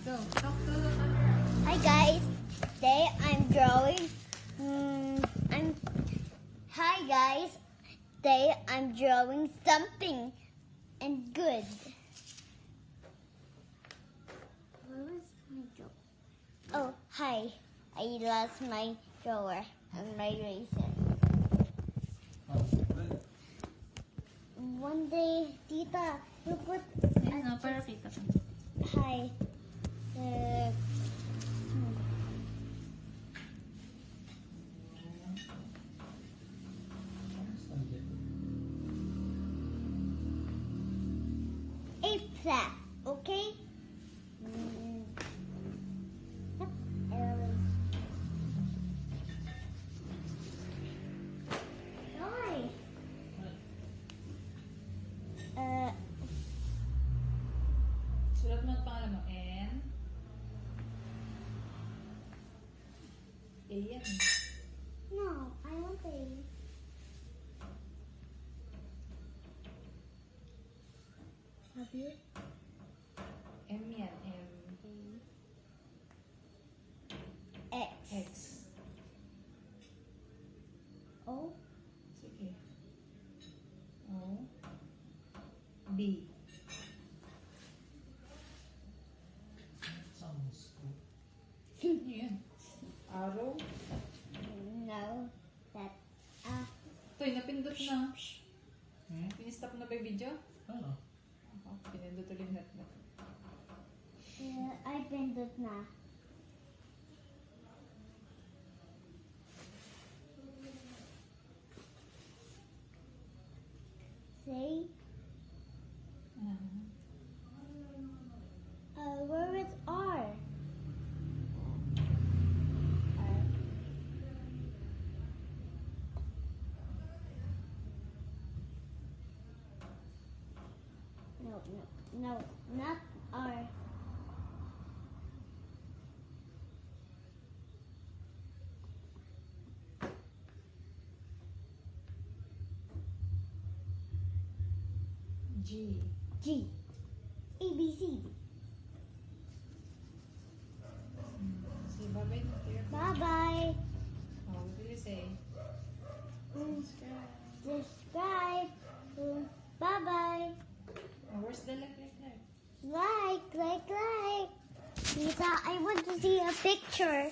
Go. Talk to the camera. Hi guys, today I'm drawing. Hi guys, today I'm drawing something and good. Where was my drawer? Oh, hi. I lost my drawer and my eraser. One day, Tita, you put. No, para kita ko. Hi. A plus, okay? Hi. Sulat mo ang pangalan mo. N. A yan. No, I want A. Have you? M yan. M. X. X. O. Sige. O. B. Yan. Arrow. No, that. Toy, napindot na. Pinistop na ba yung video? Oo. Pinindot ulit na. I pindot na. Say. Where is R? R. No, not R. G. G. A, B, C, D. Say bye-bye na to your Bye-bye. Oh, what did you say? Subscribe. Bye-bye. Oh, where's the like? Like. Tita, I want to see a picture.